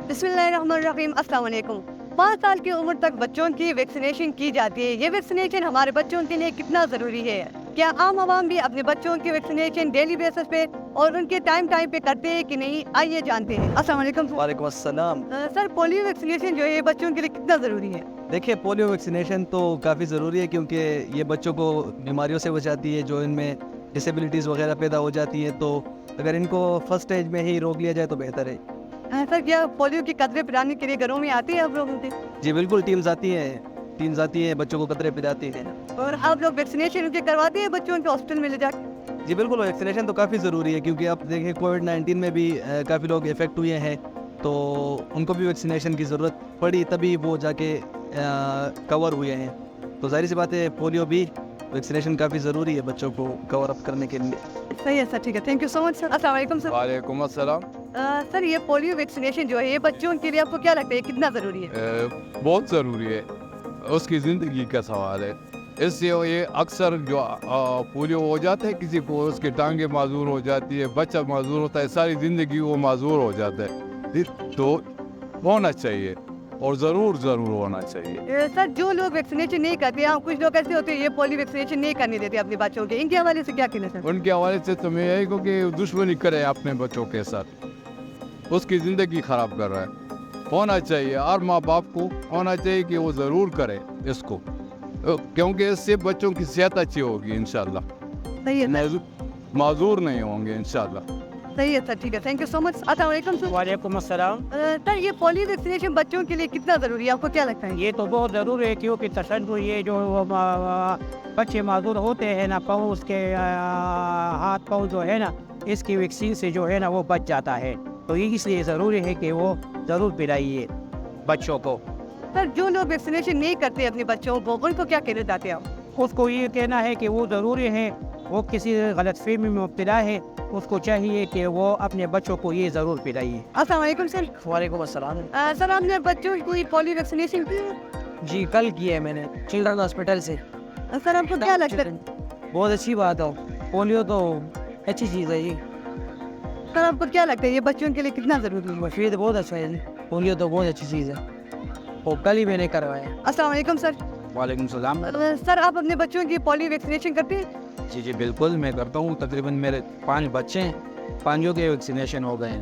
बिस्मिल्लाहिर्रहमानिर्रहीम। अस्सलाम वालेकुम। 5 साल की उम्र तक बच्चों की वैक्सीनेशन की जाती है। ये वैक्सीनेशन हमारे बच्चों के लिए कितना ज़रूरी है? क्या आम आवाम भी अपने बच्चों की वैक्सीनेशन डेली बेसिस पे और उनके टाइम पे करते हैं कि नहीं? आइए जानते हैं। अस्सलाम वालेकुम। वालेकुम अस्सलाम। सर, पोलियो वैक्सीनेशन जो है ये बच्चों के लिए कितना ज़रूरी है? देखिए, पोलियो वैक्सीनेशन तो काफ़ी ज़रूरी है क्योंकि ये बच्चों को बीमारियों से बचाती है जो इनमें डिसेबिलिटीज़ वगैरह पैदा हो जाती है। तो अगर इनको फर्स्ट स्टेज में ही रोक लिया जाए तो बेहतर है। सर, क्या पोलियो की कतरे पिलाने के लिए घरों में आती है आप लोगों के? जी बिल्कुल, टीम्स आती हैं, बच्चों को कतरे पिलाती हैं। और आप लोग वैक्सीनेशन उनके करवाते हैं बच्चों के हॉस्पिटल में ले जाके? जी बिल्कुल, वैक्सीनेशन तो काफ़ी ज़रूरी है क्योंकि आप देखें कोविड-19 में भी काफ़ी लोग इफ़ेक्ट हुए हैं, तो उनको भी वैक्सीनेशन की ज़रूरत पड़ी, तभी वो जाके कवर हुए हैं। तो ज़ाहिर सी बात है, पोलियो भी वैक्सीनेशन काफ़ी ज़रूरी है बच्चों को कवर अप करने के लिए। सही है सर, ठीक है। Thank you so much sir. अस्सलाम वालेकुम सर। वालेकुम अस्सलाम। सर, ये पोलियो वैक्सीनेशन जो है ये बच्चों के लिए आपको क्या लगता है कितना ज़रूरी है? बहुत ज़रूरी है, उसकी ज़िंदगी का सवाल है। इससे ये अक्सर जो पोलियो हो जाता है किसी को, उसकी टांगें माजूर हो जाती है, बच्चा माजूर होता है, सारी ज़िंदगी वो माजूर हो जाता है। तो होना चाहिए और ज़रूर होना चाहिए। सर, जो लोग वैक्सीनेशन नहीं करते हैं, कुछ लोग ऐसे होते हैं ये पोलियो वैक्सीनेशन नहीं करने देते अपने बच्चों के, इनके हवाले से क्या कहना सर? उनके हवाले से तो मैं यही कहूँ कि दुश्मनी करे अपने बच्चों के साथ, उसकी ज़िंदगी ख़राब कर रहा है। होना चाहिए, हर माँ बाप को होना चाहिए कि वो ज़रूर करे इसको, क्योंकि इससे बच्चों की सेहत अच्छी होगी इंशाल्लाह, सही है सर। माजूर नहीं होंगे इंशाल्लाह। सही है सर, ठीक है। Thank you so much. अस्सलाम वालेकुम सर। वालेकुम अस्सलाम। सर, ये पोलियो वैक्सीनेशन बच्चों के लिए कितना ज़रूरी है, आपको क्या लगता है? ये तो बहुत ज़रूरी है क्योंकि तशद्दुद ये जो बच्चे माजूर होते हैं ना, पाँव उसके हाथ पाँव जो है ना, इसकी वैक्सीन से जो है ना वो बच जाता है। तो ये इसलिए ज़रूरी है कि वो ज़रूर पिलाइए बच्चों को। सर, जो लोग वैक्सीनेशन नहीं करते अपने बच्चों को, उनको क्या कहना चाहते हैं आप? उसको ये कहना है कि वो ज़रूरी है, वो किसी गलतफहमी में मुब्तला है, उसको चाहिए कि वो अपने बच्चों को ये ज़रूर पिलाइए। अस्सलाम वालेकुम सर। वालेकुम अस्सलाम। सर, आपने बच्चों की कोई पोलियो वैक्सीनेशन की है? जी कल की है मैंने चिल्ड्रन हॉस्पिटल से। सर, आपको क्या लगता है? बहुत अच्छी बात है, पोलियो तो अच्छी चीज़ है जी, सर, आपको क्या लगता है ये बच्चों के लिए कितना ज़रूरी है? मफीद बहुत अच्छा है जी, पोलियो तो बहुत अच्छी चीज़ है और कल ही मैंने करवाया। अस्सलाम वालेकुम सर। वालेकुम सलाम। सर, आप अपने बच्चों की पोलियो वैक्सीनेशन करते हैं? जी बिल्कुल, मैं करता हूँ। तकरीबन मेरे 5 बच्चे हैं, 5 के वैक्सीनेशन हो गए हैं।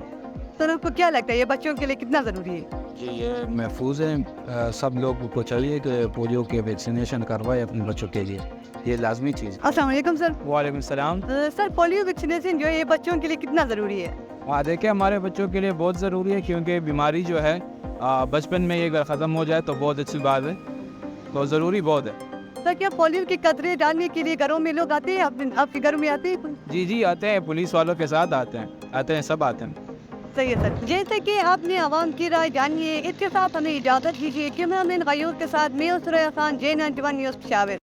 सर, आपको क्या लगता है ये बच्चों के लिए कितना ज़रूरी है? जी ये महफूज है, सब लोगों को चाहिए कि पोलियो के वैक्सीनेशन करवाए अपने बच्चों के लिए, ये लाजमी चीज़ है। अस्सलाम वालेकुम सर। वालेकुम सलाम। सर, पोलियो वैक्सीनेशन जो है ये बच्चों के लिए कितना ज़रूरी है? हाँ देखिए, हमारे बच्चों के लिए बहुत ज़रूरी है क्योंकि बीमारी जो है बचपन में ये अगर ख़त्म हो जाए तो बहुत अच्छी बात है, तो ज़रूरी बहुत है। सर, क्या पोलियो के कतरे डालने के लिए घरों में लोग आते हैं? आपके घरों में आते हैं? जी आते हैं, पुलिस वालों के साथ आते हैं, सब आते हैं। सही है सर। जैसे कि आपने आवाम की राय जानी है, इसके साथ हमें इजाज़त दीजिए। कैमरामैन गयूर के साथ मैं उसरा खान, J91 न्यूज़ पेशावर।